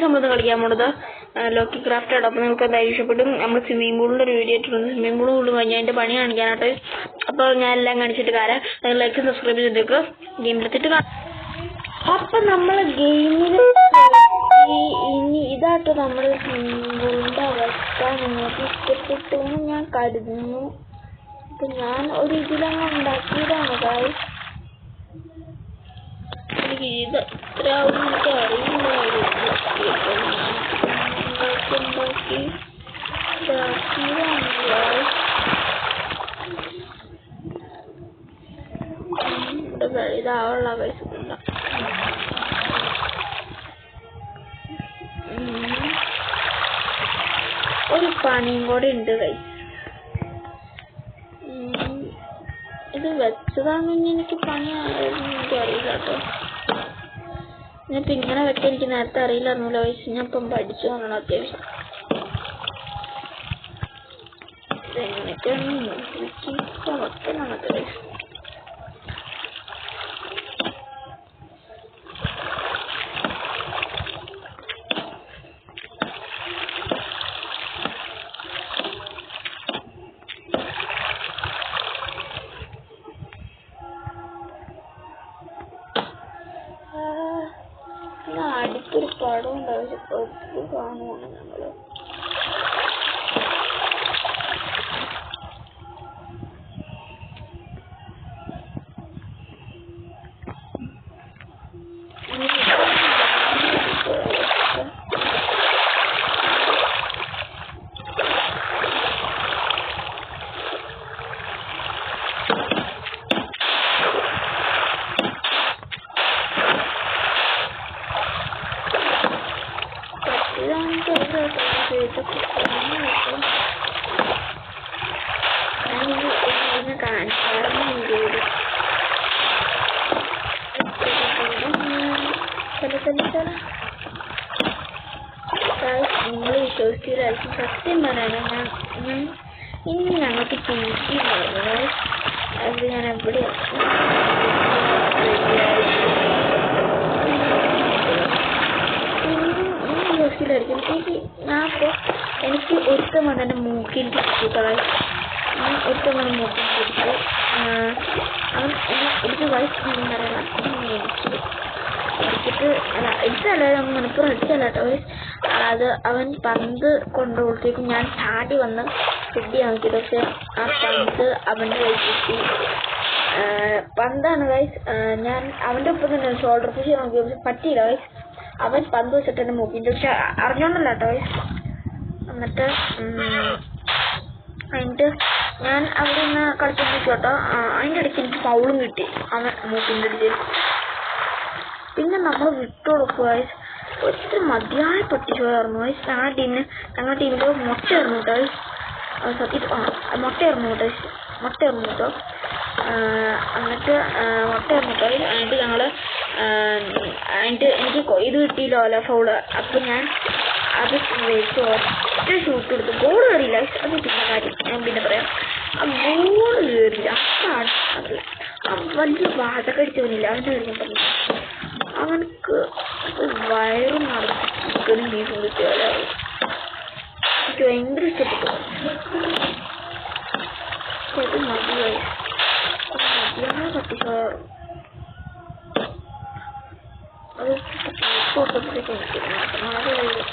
നമ്മൾ കളിക്കാൻ പോണത് ലോക്കി ക്രാഫ്റ്റാണ്. അപ്പോൾ നിങ്ങൾക്ക് എന്തായാലും ഇഷ്ടപ്പെടും. നമ്മൾ സ്വിമ്മിംഗ് പൂളിൻ്റെ ഒരു വീഡിയോ ഇട്ടിട്ടുണ്ട്. സ്വിമ്മിംഗ് പൂൾ കഴിഞ്ഞ് അതിൻ്റെ പണി കാണിക്കാനായിട്ട്. അപ്പോൾ ഞാൻ എല്ലാം കാണിച്ചിട്ട് കാര്യം നിങ്ങൾ ലൈക്ക് സബ്സ്ക്രൈബ് ചെയ്തിട്ട് ഗെയിമിലെത്തിയിട്ട് കാണാം. അപ്പം നമ്മൾ ഗെയിമിൽ ഇനി ഇതാട്ടോ നമ്മൾ സ്വിമ്മിംഗ് പൂളിൻ്റെ അവസ്ഥ നിങ്ങൾക്ക് ഇഷ്ടപ്പെട്ടു എന്ന് ഞാൻ കരുതുന്നു. അപ്പം ഞാൻ ഒരു ഇതിലങ്ങ് ഉണ്ടാക്കിയതാണ് കാര്യം. എനിക്ക് ഇത് ഇത്ര എനിക്ക് അറിയില്ലായിരുന്നു. ഇതാവുള്ള പൈസ ഒരു പണിയും കൂടെ ഉണ്ട് കൈ. ഇത് വെച്ചതാണെന്ന് എനിക്ക് പണിയായിരുന്നു എനിക്കറിയില്ല കേട്ടോ. ഞാനിപ്പോൾ ഇങ്ങനെ വെക്കാൻ എനിക്ക് നേരത്തെ അറിയില്ലായിരുന്നല്ലോ വയസ്സ്. ഞാൻ ഇപ്പം പഠിച്ചു വരണം അത്യാവശ്യം. എന്നിട്ടാണ് വെക്കണമൊക്കെ വയസ്സ്. അടുത്തൊരു പടം ഉണ്ടാവും, പടത്തിൽ കാണുവാണ് ഞങ്ങള്. നിങ്ങൾ വിശ്വസിച്ചില്ലായിരിക്കും, സത്യം പറയാനാണ് ഞാൻ ഇനി ഞങ്ങൾക്ക് ടീച്ചി പറയുന്നത്. അത് ഞാൻ എവിടെയാണ് വിശ്വസിച്ചില്ലായിരിക്കും. എനിക്ക് ഒരുത്തം വന്നെ മൂക്കിൽ പിടിച്ചിട്ടായി. ഞാൻ ഒരുത്തം വന്ന് മൂക്കിൽ പിടിച്ചു. അവൻ എനിക്ക് വയസ്സ് പറയാം അടിച്ചിട്ട് ഇടിച്ചല്ല, മണിക്കൂർ അടിച്ചല്ല കേട്ടോ. അത് അവൻ പന്ത് കൊണ്ടുപോഴത്തേക്കും ഞാൻ ചാടി വന്ന് ഫുഡ് നോക്കിയത്. പക്ഷെ ആ പന്ത് അവൻ്റെ കൈ കിട്ടി. പന്താണ് ഗൈസ്. ഞാൻ അവൻ്റെ ഒപ്പം തന്നെ ഷോൾഡർ പുഷ് നോക്കി, പക്ഷെ പറ്റിയില്ല ഗൈസ്. അവൻ പന്ത് വെച്ചിട്ട് എന്നെ മൂക്കിയിട്ട്, പക്ഷെ അറിഞ്ഞോണ്ടല്ല കേട്ടോ ഗൈസ്. എന്നിട്ട് ഞാൻ അവിടെ നിന്ന് കളിച്ചോണ്ടിരിക്കോട്ടോ. അതിൻ്റെ ഇടയ്ക്ക് എനിക്ക് ഫൗളും കിട്ടി അവൻ മൂക്കിൻ്റെ ഇടയിൽ. പിന്നെ നമ്മൾ വിട്ടുകൊടുക്കുക ഗൈസ്. ഒത്തിരി മതിയായ പട്ടിച്ചോയായിരുന്നു ഗൈസ്. ഞങ്ങളുടെ ടീമിൽ മുട്ടയായിരുന്നു കേട്ടോ ഗൈസ്. മുട്ടയായിരുന്നു കേട്ടോ. എന്നിട്ട് മുട്ടയായിരുന്നു കേട്ടോ. എന്നിട്ട് ഞങ്ങൾ എനിക്ക് ഇത് കിട്ടിയില്ലോ അല്ല ഫൗള്. അപ്പം ഞാൻ അത് വെച്ച് ഒറ്റ ഷൂട്ട് കൊടുത്തു. ഗോൾ കയറിയില്ല ഗൈസ്. അത് പിന്നെ കാര്യം ഞാൻ പിന്നെ പറയാം. ആ ഗോൾ കയറിയില്ല. അതല്ല, ആ വലിയ വാതകടിച്ചവനില്ല അവൻ്റെ കാര്യം പറഞ്ഞു. അവനക്ക് വയറും നടത്തി ചിക്കനും ബീഫും കിട്ടിയാലോ. എനിക്ക് ഭയങ്കര ഇഷ്ടപ്പെട്ടു. അത് മതിയായി മതിയായ പട്ടിച്ചോയായിരുന്നു. അത് ഫോട്ടോസൊക്കെ എനിക്ക് വളരെ കഴിയും.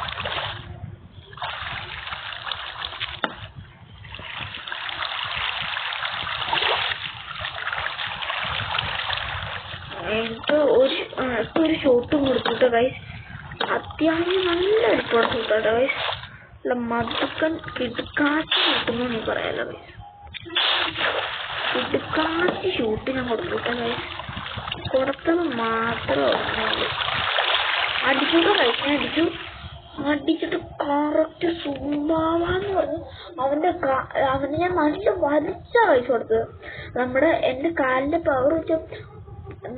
ഒരു ഷോട്ടും കൊടുത്തിട്ട് ഗൈസ്. അത്യാവശ്യം നല്ല അടിപ്പോടെ ഷൂട്ടാട്ടോ ഗൈസ്. അല്ല മധുക്കൻ കിടുക്കാച്ചി ഷൂട്ടെന്ന് നീ പറയാലോ ഗൈസ്. കിടുക്കാച്ചി ഷൂട്ട് ഞാൻ കൊടുത്തിട്ട ഗൈസ്. കൊടുത്തത് മാത്രമേ അടിച്ചോട്ടോ ഗൈസ്. ഞാൻ അടിച്ചിട്ട് കറക്റ്റ് സൂമ്പാവാന്ന് പറഞ്ഞു. അവന് ഞാൻ നല്ല വലിച്ച ഗൈസ് കൊടുത്തത്. എൻ്റെ കാലിൻ്റെ പവർ വെച്ച്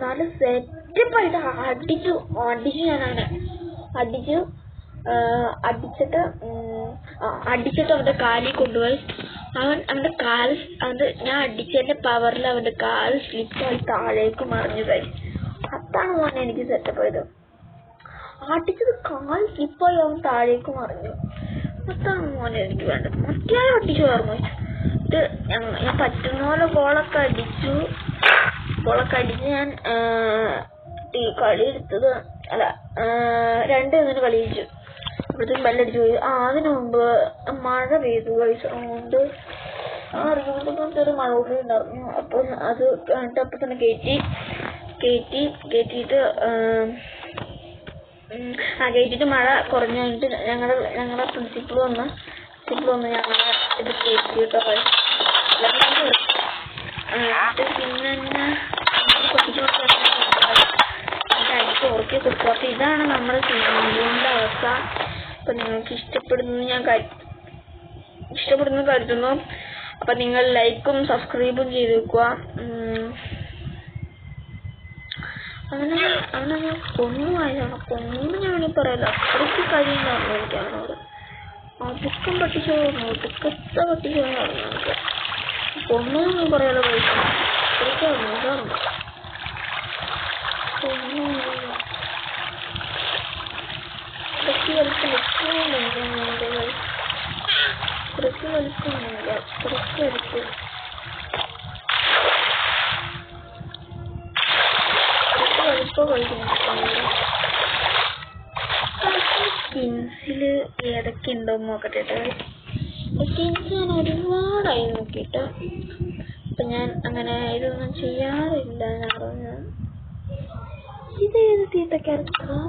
നല്ല സെറ്റപ്പായിട്ട് അടിച്ചു ഞാൻ അവനെ അടിച്ചിട്ട് അവൻ്റെ കാലിൽ കൊണ്ടുപോയി. അവൻ്റെ കാല് ഞാൻ അടിച്ചതിൻ്റെ പവറിൽ അവൻ്റെ കാല് സ്ലിപ്പായി താഴേക്ക് മറിഞ്ഞതായി. അതാണ് മോനെ എനിക്ക് സെറ്റപ്പ് ആയത്. അടിച്ചത് കാൽ സ്ലിപ്പായി അവൻ താഴേക്ക് മറിഞ്ഞു. അതാണ് മോനെ എനിക്ക് വേണ്ടത്. മറ്റേ അടിച്ചു ഓർമ്മ ഇത് ഞാൻ പറ്റുന്ന പോലെ ഗോളൊക്കെ അടിച്ച് ഞാൻ കളി എടുത്തത് അല്ല 2-1 കളി ജയിച്ചു. അപ്പോഴത്തേക്കും ബെല്ലടിച്ചു പോയി. അതിനു മുമ്പ് മഴ പെയ്തു കഴിച്ചു. അതുകൊണ്ട് ചെറിയ മഴ കൂടി ഉണ്ടായിരുന്നു. അപ്പോൾ അത് കണ്ടിട്ട് അപ്പം തന്നെ കയറ്റിയിട്ട് മഴ കുറഞ്ഞു കഴിഞ്ഞിട്ട് ഞങ്ങളുടെ പ്രിൻസിപ്പൾ വന്ന് ഞങ്ങളെ ഇത് കയറ്റി കേട്ടോ. പിന്നെ അടിച്ച് ഉറക്കി കൊടുക്കുക. അപ്പൊ ഇതാണ് നമ്മുടെ സിനിമയുടെ അവസ്ഥ. അപ്പൊ നിങ്ങൾക്ക് ഇഷ്ടപ്പെടുന്നു കരുതുന്നു. അപ്പൊ നിങ്ങൾ ലൈക്കും സബ്സ്ക്രൈബും ചെയ്ത് വെക്കുക. അവനെ കൊന്നുമായതാണ്. കൊന്നു ഞാൻ പറയല, അത്രയ്ക്ക് കഴിയുന്നതാണ് എനിക്ക് അവനോട്. ഒതുക്കം പട്ടിച്ചോ ഒതുക്കത്തെ പട്ടിച്ചോ നടന്നു നമുക്ക്. കൊന്നു പറയാലോ പൈസ അത്രയ്ക്ക് ഇതാണ്. സ്കിൻസില് ഏതൊക്കെ ഉണ്ടോന്ന് നോക്കട്ടെ. സ്കിൻസ് ഞാൻ ഒരുപാടായി നോക്കിയിട്ട്. അപ്പൊ ഞാൻ അങ്ങനെ ഇതൊന്നും ചെയ്യാറില്ല. ഇതേത് തീറ്റ ക്യാരക്ടറാ?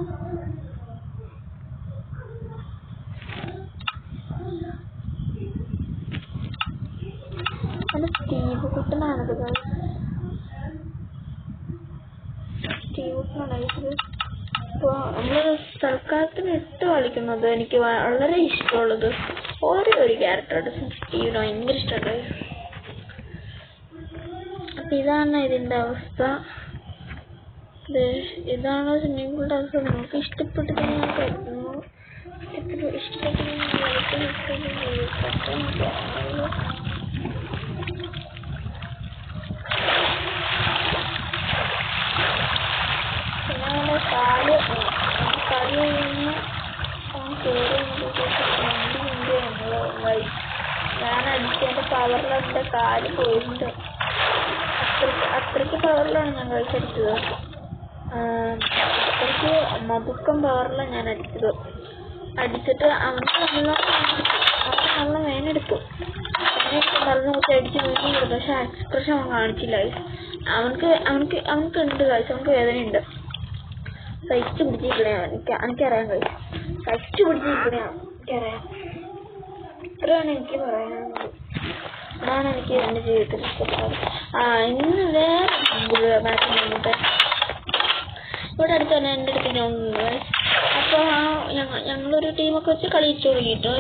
അത് സ്റ്റീവ് കുട്ടനാണത്. സ്റ്റീവ് കുട്ടനാണ്. അപ്പോൾ നമ്മള് തൽക്കാലത്തിന് ഇട്ട് കളിക്കുന്നത് എനിക്ക് വളരെ ഇഷ്ടമുള്ളത് ഒരേ ഒരു ക്യാരക്ടറാണ്. സ്റ്റീവിന് ഭയങ്കര ഇഷ്ടമുണ്ട്. അപ്പൊ ഇതാണ് ഇതിന്റെ അവസ്ഥ. ഇതാണ് സ്വിമ്മിംഗ് പൂളിന്റെ അവസ്ഥ. നിങ്ങൾക്ക് ഇഷ്ടപ്പെട്ടത് ഞാൻ കരുതുന്നു. ഞാൻ അടിച്ചതിന്റെ പവറിൽ എന്റെ കാല് പോയിട്ടുണ്ട്. അത്രയ്ക്ക് പവറിലാണ് ഞാൻ കളിച്ചടിച്ചത്. അത്രയ്ക്ക് മതുക്കം പവറിലാണ് ഞാൻ അടിച്ചിട്ട് അവന് നല്ല വേനെടുത്തു. പറഞ്ഞു കുറച്ച് അടിച്ച് വീട്ടിൽ. പക്ഷെ എക്സ്പ്രഷൻ അവൻ കാണിച്ചില്ല. അവനക്ക് ഉണ്ട് കഴിച്ചു. അവനക്ക് വേദനയുണ്ട്. സഹിച്ചു പിടിച്ചിരിക്കണേ. എനിക്കറിയാൻ കഴിച്ചു. സഹിച്ചു പിടിച്ചിരിക്കണേ എനിക്കറിയാം. ഇത്രയാണ് എനിക്ക് പറയാനുള്ളത്. അതാണ് എനിക്ക് എന്റെ ജീവിതത്തിൽ ഇഷ്ടപ്പെട്ടത്. ഇന്ന് വേറെ മാച്ച് വന്നിട്ട് ഇവിടെ അടുത്ത് തന്നെ എൻ്റെ അടുത്ത് ഞാൻ ഉണ്ട്. അപ്പോൾ ഞങ്ങളൊരു ടീമൊക്കെ വെച്ച് കളിച്ചു തുടങ്ങിയിട്ട്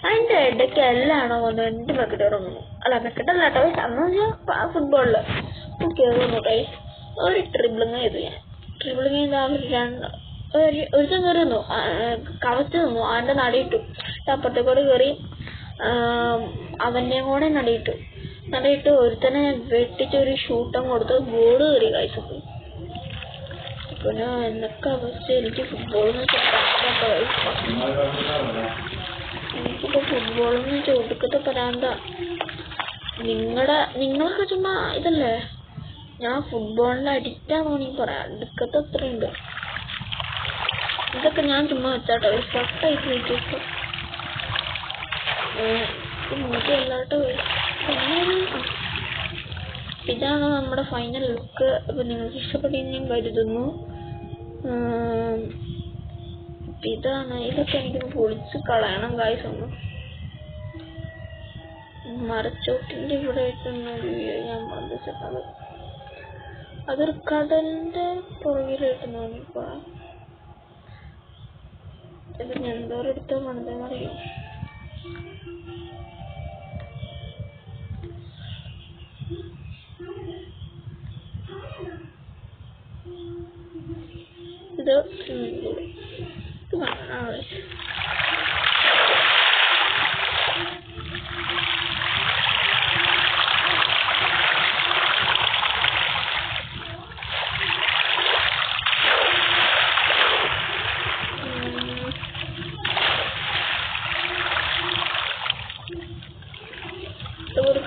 അതിൻ്റെ ഇടയ്ക്ക് എല്ലാണോ വന്നു 2 ബക്കറ്റ് ഇറങ്ങുന്നു. അല്ല ബക്കറ്റല്ല കേട്ടോ, അന്ന് വെച്ചാൽ ഫുട്ബോളിൽ കയറുന്നു കേട്ടോ. ഒരു ട്രിബിളിങ് ചെയ്തു. ഞാൻ ട്രിബിളിങ് ചെയ്താൽ ഒരുത്തം കയറി നിന്നു, കവച്ച് നിന്നു. അവൻ്റെ നടയിട്ടു. അപ്പുറത്തേക്കൂടെ കയറി അവൻ്റെയും കൂടെ നടയിട്ട് ഒരുത്തനെ വെട്ടിച്ചൊരു ഷൂട്ടം കൊടുത്ത് ഗോള് കയറി കഴിച്ചു. പിന്നെ എന്നൊക്കെ അവസ്ഥ. എനിക്ക് ഫുട്ബോളെന്ന് എനിക്കിപ്പോ ഫുട്ബോളെന്ന് ചോദിക്കത്തെ പരാന്താ. നിങ്ങളൊക്കെ ചുമ്മാ ഇതല്ലേ. ഞാൻ ഫുട്ബോളിന് അഡിക്റ്റാണോ നീ പറയാം. അടുക്കത്തെ അത്രയുണ്ട്. ഇതൊക്കെ ഞാൻ ചുമ്മാ വെച്ചാട്ടോ. ഫസ്റ്റായിട്ട് വെച്ചു എല്ലാട്ടോ. ഇതാണ് നമ്മുടെ ഫൈനൽ ലുക്ക്. അപ്പൊ നിങ്ങൾക്ക് ഇഷ്ടപ്പെട്ടെന്ന് ഞാൻ കരുതുന്നു. ഇതാണ്. ഇതൊക്കെ എനിക്കൊന്ന് പൊളിച്ച് കളയണം ഗായ്സ്. ഒന്ന് മരച്ചോട്ടിന്റെ ഇവിടെ ആയിട്ടൊന്നൊരു ഞാൻ മറന്നിട്ടത്. അതൊരു കടലിന്റെ പുറകിലായിട്ടാണ്. ഇപ്പൊ ഇത് ഞാൻ എന്തോരം എടുത്ത മണതെന്നറിയാം. ഇത്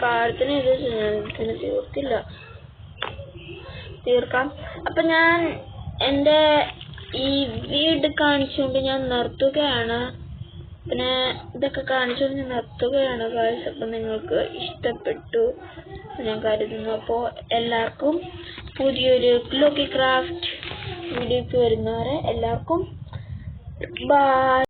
കാര്യത്തിന് ഇത് തീർക്കാം. അപ്പൊ ഞാൻ എൻ്റെ ഈ വീട് കാണിച്ചുകൊണ്ട് ഞാൻ നിർത്തുകയാണ്. പിന്നെ ഇതൊക്കെ കാണിച്ചുകൊണ്ട് ഞാൻ നിർത്തുകയാണ് ഗൈസ്. അപ്പം നിങ്ങൾക്ക് ഇഷ്ടപ്പെട്ടു ഞാൻ കരുതുന്നു. അപ്പോൾ എല്ലാവർക്കും പുതിയൊരു ലോക്കി ക്രാഫ്റ്റ് വീഡിയോക്ക് വരുന്നവരെ എല്ലാവർക്കും ബൈ.